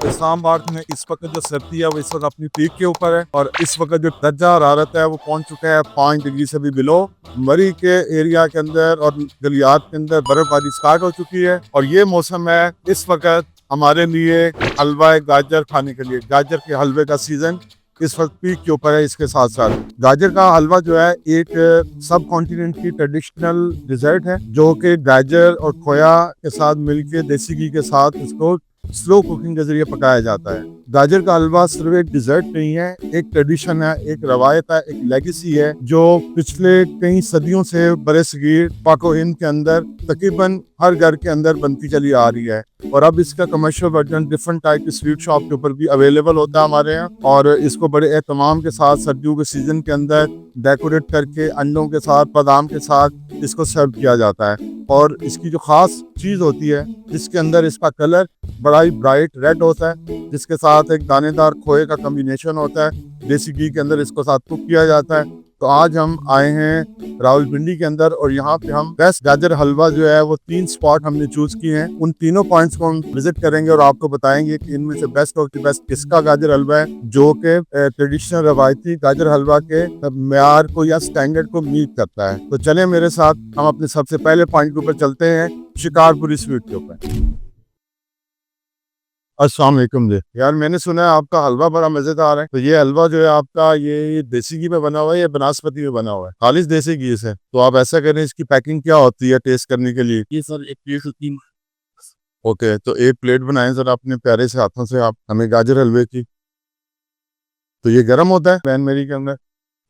इस्लामाबाद में इस वक्त जो सर्दी है वो इस वक्त अपनी पीक के ऊपर है और इस वक्त जो दर्जा हरारत है वो पहुंच चुका है 5 डिग्री से भी बिलो। मरी के एरिया के अंदर और गलियात के अंदर बर्फबारी स्टार्ट हो चुकी है और ये मौसम है इस वक्त हमारे लिए हलवा गाजर खाने के लिए। गाजर के हलवे का सीजन इस वक्त पीक के ऊपर है। इसके साथ साथ गाजर का हलवा जो है एक सब कॉन्टिनेंट की ट्रेडिशनल डिजर्ट है जो कि गाजर और खोया के साथ मिलके देसी घी के साथ इसको स्लो कुकिंग के जरिए पकाया जाता है। गाजर का हलवा सिर्फ एक डिजर्ट नहीं है, एक ट्रेडिशन है, एक रवायत है, एक लेगेसी है जो पिछले कई सदियों से बरसगीर पाको हिंद के अंदर तकरीबन हर घर के अंदर बनती चली आ रही है। और अब इसका कमर्शियल वर्जन डिफरेंट टाइप की स्वीट शॉप के ऊपर भी अवेलेबल होता है हमारे यहाँ और इसको बड़े एहतमाम के साथ सर्दियों के सीजन के अंदर डेकोरेट करके अंडों के साथ बादाम के साथ इसको सर्व किया जाता है। और इसकी जो खास चीज़ होती है जिसके अंदर इसका कलर बड़ा ही ब्राइट रेड होता है जिसके साथ एक दानेदार खोए का कॉम्बिनेशन होता है। देसी घी के अंदर इसको साथ कुक किया जाता है। तो आज हम आए हैं रावलपिंडी के अंदर और यहाँ पे हम बेस्ट गाजर हलवा जो है वो 3 स्पॉट हमने चूज किए हैं। उन तीनों पॉइंट्स को हम विजिट करेंगे और आपको बताएंगे कि इनमें से बेस्ट ऑफ द बेस्ट किसका गाजर हलवा है जो कि ट्रेडिशनल रवायती गाजर हलवा के मेयार को या स्टैंडर्ड को मीट करता है। तो चले मेरे साथ, हम अपने सबसे पहले पॉइंट के ऊपर चलते हैं, शिकारपुरी स्वीट के ऊपर। अस्सलाम वालेकुम जी। यार मैंने सुना है आपका हलवा बड़ा मजेदार है। तो ये हलवा जो है आपका ये देसी घी में बना हुआ है या बनास्पति में बना हुआ है? खालिस देसी घी से। तो आप ऐसा करें, इसकी पैकिंग क्या होती है टेस्ट करने के लिए? ये सर एक प्लेट होती है। ओके, तो एक प्लेट बनाएं सर अपने प्यारे से हाथों से आप हमें गाजर हलवे की। तो ये गर्म होता है पैन मेरी के अंदर।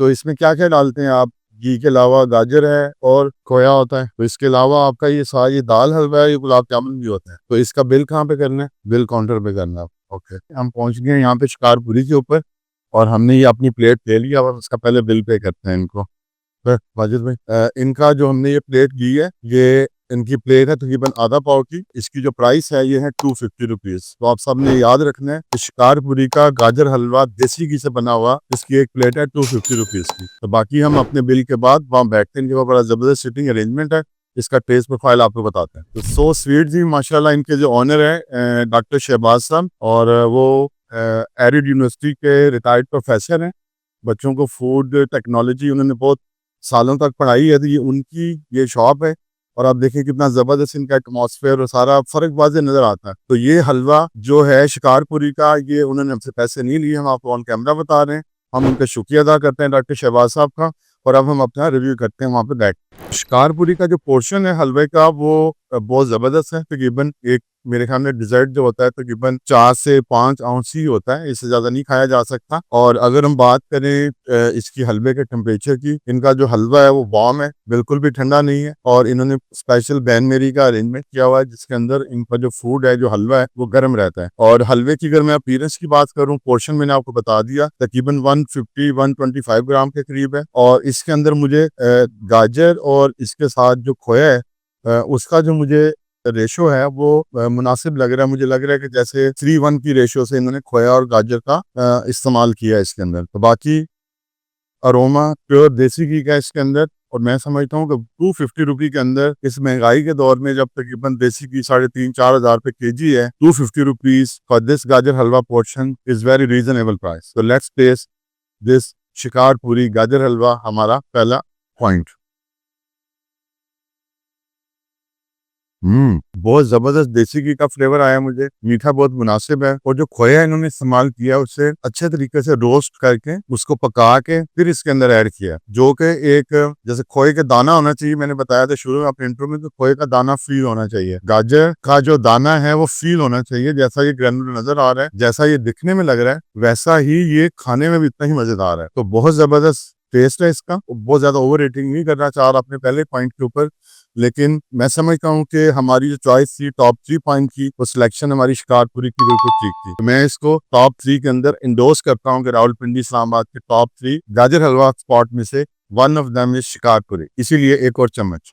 तो इसमें क्या क्या डालते हैं आप? घी के अलावा गाजर है और खोया होता है। तो इसके अलावा आपका ये सारा ये दाल हलवा है, ये गुलाब जामुन भी होता है। तो इसका बिल कहाँ पे करना है? बिल काउंटर पे करना है। ओके, हम पहुंच गए यहाँ पे शिकारपुरी के ऊपर और हमने ये अपनी प्लेट ले लिया और उसका पहले बिल पे करते हैं इनको। वाजिद भाई, इनका जो हमने ये प्लेट ली है, ये इनकी प्लेट है तकरीबन आधा पाव की। इसकी जो प्राइस है ये है 250 रुपीज। तो आप सबने याद रखना है कि शिकारपुरी का गाजर हलवा देसी घी से बना हुआ इसकी एक प्लेट है 250 रुपीज की। तो बाकी हम अपने बिल के बाद वहाँ बैठते हैं, इनके वहाँ बड़ा जबरदस्त सिटिंग अरेंजमेंट है। इसका टेस्ट प्रोफाइल आपको बताते हैं। तो सो स्वीट जी माशाल्लाह, इनके जो ऑनर है डॉक्टर शहबाज साहब और वो एरिड यूनिवर्सिटी के रिटायर्ड प्रोफेसर हैं। बच्चों को फूड टेक्नोलॉजी उन्होंने बहुत सालों तक पढ़ाई है। तो ये उनकी ये शॉप है और आप देखें कितना जबरदस्त इनका एटमॉस्फेयर और सारा फर्क वाज़े नजर आता है। तो ये हलवा जो है शिकारपुरी का, ये उन्होंने हमसे पैसे नहीं लिए, हम आपको ऑन कैमरा बता रहे हैं। हम उनका शुक्रिया अदा करते हैं डॉक्टर शहबाज साहब का। और अब हम अपना रिव्यू करते हैं वहाँ पे बैठ। शिकारपुरी का जो पोर्शन है हलवे का वो बहुत ज़बरदस्त है। तकरीबन एक मेरे ख्याल में डिजर्ट जो होता है तकरीबन 4 से 5 आउंस ही होता है, इससे ज़्यादा नहीं खाया जा सकता। और अगर हम बात करें इसकी हलवे के टेम्परेचर की, इनका जो हलवा है वो वार्म है, बिल्कुल भी ठंडा नहीं है। और इन्होंने स्पेशल बैन मेरी का अरेंजमेंट किया हुआ है जिसके अंदर इनका जो फूड है, जो हलवा है, वो गर्म रहता है। और हलवे की अगर मैं अपीयरेंस की बात करूँ, पोर्शन मैंने आपको बता दिया तकरीबन 150-125 ग्राम के करीब है। और इसके अंदर मुझे गाजर और इसके साथ जो खोया है उसका जो मुझे रेशो है वो मुनासिब लग रहा है। मुझे लग रहा है कि जैसे 3:1 की रेशो से इन्होंने खोया और गाजर का इस्तेमाल किया है इसके अंदर। तो बाकी अरोमा प्योर देसी घी का इसके अंदर। और मैं समझता हूँ कि 250 रुपये के अंदर इस महंगाई के दौर में जब तकरीबन देसी घी 3,500-4 हज़ार पे केजी है, 250 rupees for this gajar halwa portion is very reasonable price. तो let's taste this Shikarpuri gajar halwa, हमारा पहला पॉइंट। बहुत जबरदस्त देसी घी का फ्लेवर आया मुझे। मीठा बहुत मुनासिब है और जो खोया इन्होंने इस्तेमाल किया उसे अच्छे तरीके से रोस्ट करके उसको पका के फिर इसके अंदर ऐड किया, जो कि एक जैसे खोए का दाना होना चाहिए। मैंने बताया था शुरू में अपने इंट्रो में, तो खोए का दाना फील होना चाहिए। गाजर का जो दाना है वो फील होना चाहिए। जैसा ये ग्रैनुलर नजर आ रहा है, जैसा ये दिखने में लग रहा है, वैसा ही ये खाने में भी इतना ही मजेदार है। तो बहुत जबरदस्त टेस्ट है इसका। बहुत ज्यादा ओवर रेटिंग नहीं करना चाह रहा अपने पहले पॉइंट के ऊपर, लेकिन मैं समझता हूँ कि हमारी जो चॉइस थी टॉप 3 पॉइंट की, वो सिलेक्शन हमारी शिकारपुरी की बिल्कुल ठीक थी। तो मैं इसको टॉप 3 के अंदर इंडोर्स करता हूँ कि रावलपिंडी इस्लामाबाद के टॉप 3 गाजर हलवा स्पॉट में से one of them is Shikarpuri. इसीलिए एक और चम्मच।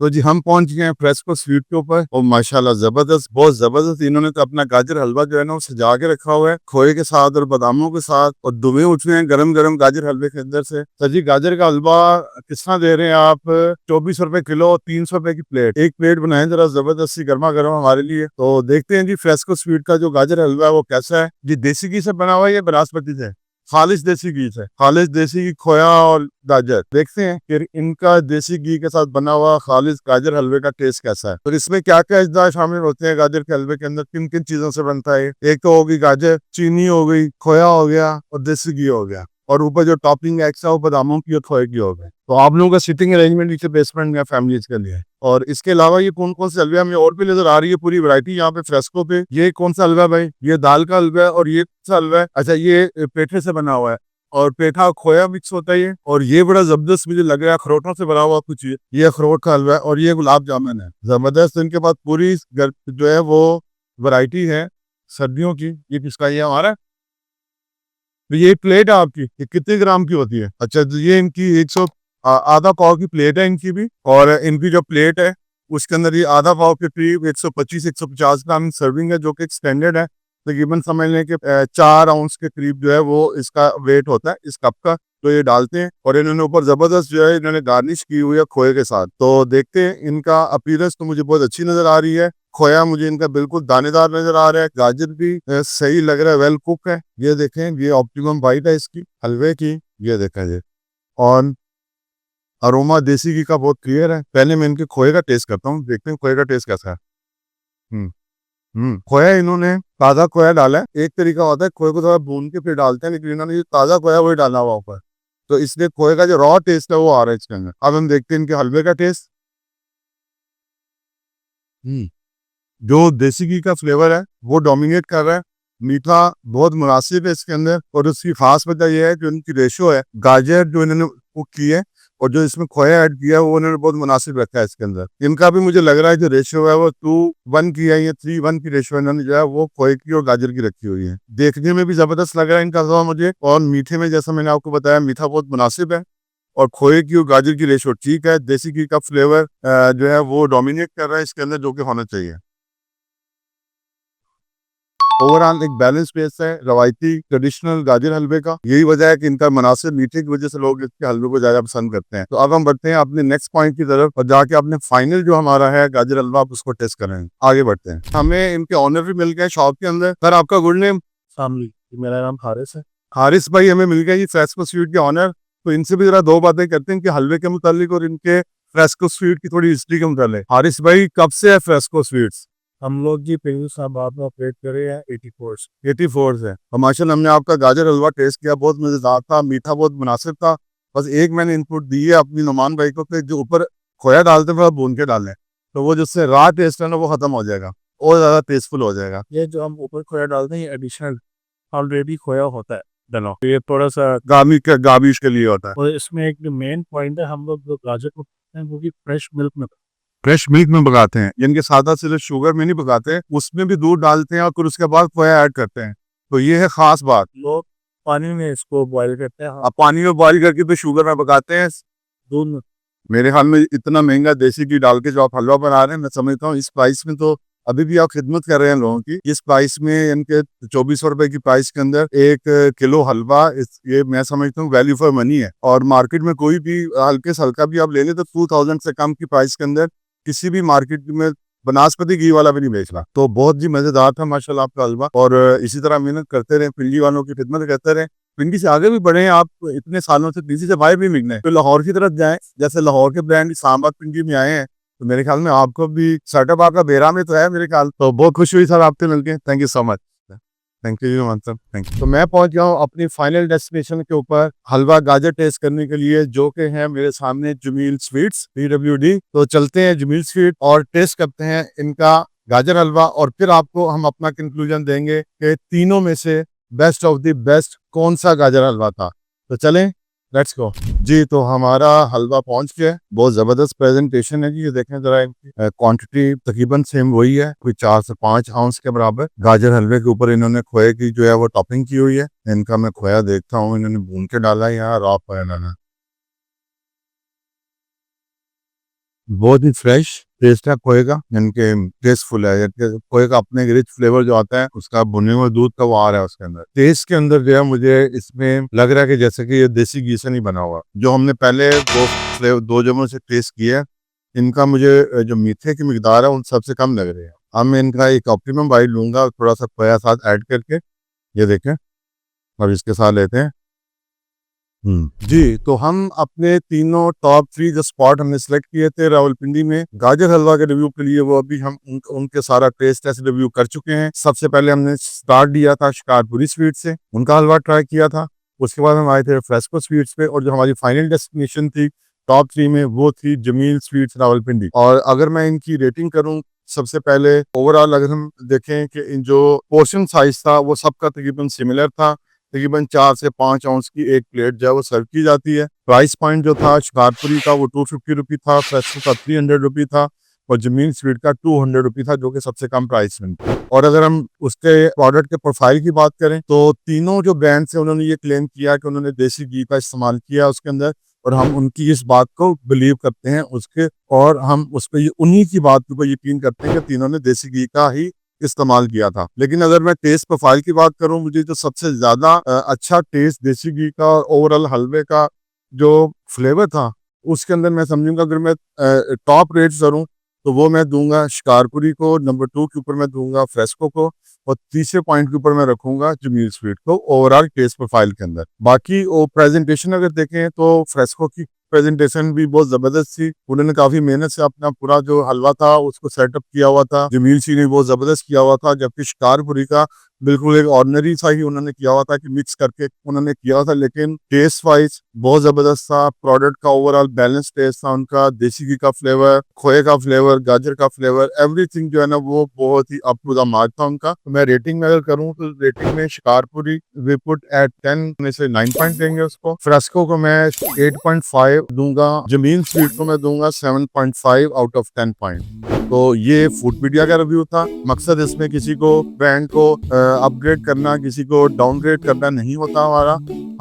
तो जी हम पहुंच गए हैं फ्रेस्को स्वीट के ऊपर और माशाल्लाह जबरदस्त, बहुत जबरदस्त। इन्होंने तो अपना गाजर हलवा जो है ना वो सजा के रखा हुआ है खोए के साथ और बादामों के साथ, और दुबे उठ रहे हैं गरम गरम गाजर हलवे के अंदर से। सर जी गाजर का हलवा कितना दे रहे हैं आप? 24 रुपए किलो, 300 रुपए की प्लेट। एक प्लेट बनाए जरा जबरदस्ती गर्मा गर्म हमारे लिए। तो देखते हैं जी फ्रेस्को स्वीट का जो गाजर हलवा है वो कैसा है जी। देसी घी से बना हुआ है या बनास्पति से? खालिश देसी घी से, खालिश देसी घी, खोया और गाजर। देखते हैं फिर इनका देसी घी के साथ बना हुआ खालिश गाजर हलवे का टेस्ट कैसा है। तो इसमें क्या क्या अज्जा शामिल होते हैं गाजर के हलवे के अंदर, किन किन चीजों से बनता है? एक तो होगी गाजर, चीनी हो गई, खोया हो गया और देसी घी हो गया, और ऊपर जो टॉपिंग एक्स्ट्रा वो बादामों की और खोए की हो गई। तो आप लोगों का सीटिंग अरेंजमेंट नीचे बेसमेंट में फैमिलीज के लिए। और इसके अलावा ये कौन कौन से हलवे हमें और भी नजर आ रही है, पूरी वैरायटी यहाँ पे फ्रेस्को पे। ये कौन सा हलवा है भाई? ये दाल का हलवा है। और ये कौन सा हलवा है? अच्छा ये पेठे से बना हुआ है और पेठा खोया मिक्स होता है ये। और ये बड़ा जबरदस्त मुझे लग रहा है, अखरोटों से बना हुआ कुछ ये अखरोट का हलवा है। और ये गुलाब जामुन है जबरदस्त। इनके पास पूरी जो है वो वैरायटी है सर्दियों की। ये किसका? ये हमारा। तो ये प्लेट है आपकी, ये कितने ग्राम की होती है? अच्छा तो ये इनकी 100 आधा पाव की प्लेट है इनकी भी। और इनकी जो प्लेट है उसके अंदर ये आधा पाव के करीब 125-150 ग्राम सर्विंग है, जो कि स्टैंडर्ड है। तकरीबन समझ लें कि 4 आउंस के करीब जो है वो इसका वेट होता है इस कप का। तो ये डालते हैं और इन्होंने ऊपर जबरदस्त जो है इन्होंने गार्निश की हुई है खोए के साथ। तो देखते हैं, इनका अपीयरेंस तो मुझे बहुत अच्छी नजर आ रही है। खोया मुझे इनका बिल्कुल दानेदार नजर आ रहा है, गाजर भी सही लग रहा है, वेल कुक है। ये देखें, ये ऑप्टिमम बाइट है इसकी हलवे की। ये देखें ये, और अरोमा देसी घी का बहुत क्लियर है। पहले मैं इनके खोए का टेस्ट करता हूँ, देखते हैं खोए का टेस्ट कैसा है। हम्म खोया इन्होंने ताजा खोया डाला है। एक तरीका होता है खोए को थोड़ा भून के फिर डालते हैं, लेकिन इन्होंने जो ताजा खोया वही डाला हुआ ऊपर। तो इसलिए खोए का जो रॉ टेस्ट है वो आ रहा है इसके अंदर। अब हम देखते हैं इनके हलवे का टेस्ट। जो देसी घी का फ्लेवर है वो डोमिनेट कर रहा है। मीठा बहुत मुनासिब है इसके अंदर। और उसकी खास वजह यह है जो इनकी रेशो है, गाजर जो इन्होंने कुक की है और जो इसमें खोया ऐड किया है वो इन्होंने बहुत मुनासिब रखा है इसके अंदर। इनका भी मुझे लग रहा है जो रेशो है वो 2:1 की है या 3:1 की रेशो इन्होंने जो है वो खोए की और गाजर की रखी हुई है। देखने में भी जबरदस्त लग रहा है इनका हलवा मुझे। और मीठे में जैसा मैंने आपको बताया, मीठा बहुत मुनासिब है और खोए की और गाजर की रेशो ठीक है। देसी घी का फ्लेवर जो है वो डोमिनेट कर रहा है इसके अंदर, जो कि होना चाहिए। ओवरऑल एक बैलेंस टेस्ट है रवायती ट्रेडिशनल गाजर हलवे का। यही वजह है कि इनका मुनासिब मीठे की वजह से लोग इसके हलवे को ज्यादा पसंद करते हैं। तो अब हम बढ़ते हैं अपने नेक्स्ट पॉइंट की तरफ और जाके अपने फाइनल जो हमारा है गाजर हलवा आप उसको टेस्ट करें। आगे बढ़ते हैं। हमें इनके ऑनर भी मिल गए शॉप के अंदर। सर आपका गुड नेम? शामिल। मेरा नाम हारिस है। हारिस भाई हमें मिल गए ये फ्रेस्को स्वीट के ऑनर। तो इनसे भी जरा दो बातें करते हैं कि हलवे के मुतालिक और इनके फ्रेस्को स्वीट की थोड़ी हिस्ट्री के मुतालिक। हारिस भाई कब से है फ्रेस्को स्वीट्स? हम लोग जी पेरू साहब में ऑपरेट करे हैं 84 से। 84 से। और माशाल्लाह हमने आपका गाजर हलवा टेस्ट किया, बहुत मजेदार था, मीठा बहुत मुनासिब था। बस एक मैंने इनपुट दी है अपनी नुमान भाई को कि जो ऊपर खोया डालते हैं भून के डालें, तो वो जिससे राह टेस्ट है ना वो खत्म हो जाएगा और ज्यादा टेस्टफुल हो जाएगा। ये जो हम ऊपर खोया डालते हैं ये एडिशनल ऑलरेडी खोया होता है डलो, तो ये थोड़ा सा। गार्निश के लिए होता है। और इसमें एक मेन पॉइंट है, हम लोग जो गाजर को करते हैं वो भी फ्रेश मिल्क में। फ्रेश मिल्क में पकाते हैं, यानी कि सादा सिर्फ शुगर में नहीं पकाते, उसमें भी दूध डालते हैं और फिर उसके बाद खोया ऐड करते हैं। तो ये है खास बात। लोग पानी में इसको बॉईल करते हैं। आप पानी में बॉईल करके तो शुगर में पकाते हैं। दूध में मेरे ख्याल में इतना महंगा देसी घी डाल के जो आप हलवा बना रहे हैं, मैं समझता हूँ इस प्राइस में तो अभी भी आप खिदमत कर रहे हैं लोगों की। इस प्राइस में इनके 2400 रुपए की प्राइस के अंदर 1 किलो हलवा, ये मैं समझता हूँ वैल्यू फॉर मनी है। और मार्केट में कोई भी हल्के से हल्का भी आप ले लें तो 2000 से कम की प्राइस के अंदर किसी भी मार्केट में बनास्पति घी वाला भी नहीं बेच रहा। तो बहुत ही मजेदार था माशाल्लाह आपका हलवा। और इसी तरह मेहनत करते रहे, पिंडी वालों की खिदमत करते रहे, पिंडी से आगे भी बढ़े हैं आप। इतने सालों से किसी से भाई भी मिलने तो लाहौर की तरफ जाएं, जैसे लाहौर के ब्रांड इस्लामाबाद पिंडी में आए हैं, तो मेरे ख्याल में आपको भी सेटअप आपका बेरा में तो है मेरे ख्याल। तो बहुत खुशी हुई सर आपसे मिलके। Thank you so much. Thank you sir, thank you. तो मैं पहुंच गया हूँ अपनी फाइनल डेस्टिनेशन के ऊपर हलवा गाजर टेस्ट करने के लिए, जो कि है मेरे सामने जमील स्वीट्स PWD। तो चलते हैं जमील स्वीट और टेस्ट करते हैं इनका गाजर हलवा, और फिर आपको हम अपना कंक्लूजन देंगे कि तीनों में से बेस्ट ऑफ द बेस्ट कौन सा गाजर हलवा था। तो चलें, लेट्स गो जी। तो हमारा हलवा पहुंच गया है, बहुत जबरदस्त प्रेजेंटेशन है जी। ये देखें जरा, इनकी क्वांटिटी तकरीबन सेम वही है, कोई 4 से 5 आउंस के बराबर। गाजर हलवे के ऊपर इन्होंने खोए की जो है वो टॉपिंग की हुई है। इनका मैं खोया देखता हूँ, इन्होंने भून के डाला है, यहाँ रॉ खोया डाला है। बहुत ही फ्रेश टेस्ट है खोए का, यानी कि टेस्टफुल है। खोए का अपने रिच फ्लेवर जो आता है उसका, भुने हुए दूध का वो आ रहा है उसके अंदर। टेस्ट के अंदर जो है मुझे इसमें लग रहा है कि जैसे कि ये देसी घी से नहीं बना हुआ। जो हमने पहले दो जगहों से टेस्ट किया, इनका मुझे जो मीठे की मिकदार है उन सबसे कम लग रही है। अब मैं इनका एक ऑप्टिमम बाइट लूंगा, थोड़ा सा खोया साथ ऐड करके। ये देखें, अब इसके साथ लेते हैं। जी, तो हम अपने तीनों टॉप 3 जो स्पॉट हमने सेलेक्ट किए थे रावलपिंडी में गाजर हलवा के रिव्यू के लिए, वो अभी हम उनके सारा टेस्ट टेस्ट रिव्यू कर चुके हैं। सबसे पहले हमने स्टार्ट दिया था शिकारपुरी स्वीट से, उनका हलवा ट्राई किया था। उसके बाद हम आए थे फ्रेस्को स्वीट्स पे, और जो हमारी फाइनल डेस्टिनेशन थी टॉप 3 में वो थी जमील स्वीट्स रावलपिंडी। और अगर मैं इनकी रेटिंग करूं, सबसे पहले ओवरऑल अगर हम देखें कि इन जो पोर्शन साइज था वो सबका तकरीबन सिमिलर था। तकरीबन 4 से 5 आउंस की एक प्लेट जो है वो सर्व की जाती है। प्राइस पॉइंट जो था शिकारपुरी का वो 250 रुपी था, फ्रेस्को का 300 रुपी था, और जमीन स्वीट का 200 रुपी था, जो कि सबसे कम प्राइस में। और अगर हम उसके प्रोडक्ट के प्रोफाइल की बात करें तो तीनों जो ब्रांड्स हैं उन्होंने ये क्लेम किया कि उन्होंने देसी घी का इस्तेमाल किया उसके अंदर, और हम उनकी इस बात को बिलीव करते हैं उसके, और हम उस पर उन्हीं की बात के ऊपर यकीन करते हैं कि तीनों ने देसी घी का ही इस्तेमाल किया था। लेकिन अगर मैं टेस्ट प्रोफाइल की बात करूं, मुझे जो सबसे ज्यादा अच्छा टेस्ट देसी घी का और ओवरऑल हलवे का जो फ्लेवर था उसके अंदर मैं समझूंगा, अगर मैं टॉप रेट करूं तो वो मैं दूंगा शिकारपुरी को, नंबर 2 के ऊपर मैं दूंगा फ्रेस्को को, और तीसरे पॉइंट के ऊपर मैं रखूंगा जमील स्वीट को ओवरऑल टेस्ट प्रोफाइल के अंदर। बाकी वो प्रेजेंटेशन अगर देखें तो फ्रेस्को की प्रेजेंटेशन भी बहुत जबरदस्त थी। उन्होंने काफी मेहनत से अपना पूरा जो हलवा था उसको सेटअप किया हुआ था। जमील सी ने बहुत जबरदस्त किया हुआ था, जबकि शिकारपुरी का बिल्कुल एक ऑर्डिनरी सा ही उन्होंने किया हुआ था कि मिक्स करके उन्होंने किया हुआ था। लेकिन टेस्ट वाइज बहुत जबरदस्त था। प्रोडक्ट का ओवरऑल बैलेंस टेस्ट था उनका, देसी घी का फ्लेवर, खोए का फ्लेवर, गाजर का फ्लेवर, एवरीथिंग जो है ना वो बहुत ही अप टू द मार्क था उनका। तो मैं रेटिंग में अगर करूँ तो रेटिंग में शिकारपुरी वी पुट एट 10 में से 9 पॉइंट देंगे उसको। फ्रेस्को को मैं 8.5 दूंगा, जमीन स्वीट को मैं दूंगा 7.5 आउट ऑफ 10 पॉइंट। तो ये फूडपीडिया का रिव्यू था। मकसद इसमें किसी को ब्रांड को अपग्रेड करना, किसी को डाउनग्रेड करना नहीं होता।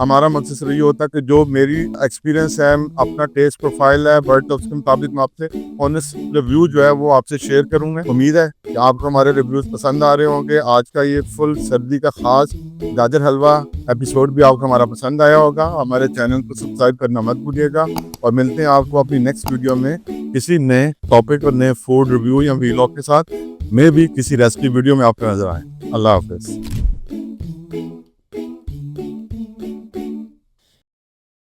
हमारा मकसद सिर्फ ये होता है कि जो मेरी एक्सपीरियंस है, अपना टेस्ट प्रोफाइल है, बट उसके मुताबिक मैं आपसे ऑनेस्ट रिव्यू जो है वो आपसे शेयर करूंगा। उम्मीद है कि आपको हमारे रिव्यूज पसंद आ रहे होंगे। आज का ये फुल सर्दी का खास गाजर हलवा एपिसोड भी आपको हमारा पसंद आया होगा। हमारे चैनल को सब्सक्राइब करना मत भूलिएगा, और मिलते हैं आपको अपनी नेक्स्ट वीडियो में किसी नए टॉपिक और नए फूड रिव्यू या वीलॉग के साथ। मैं भी किसी रेसिपी वीडियो में आपको नजर आए। अल्लाह हाफिज।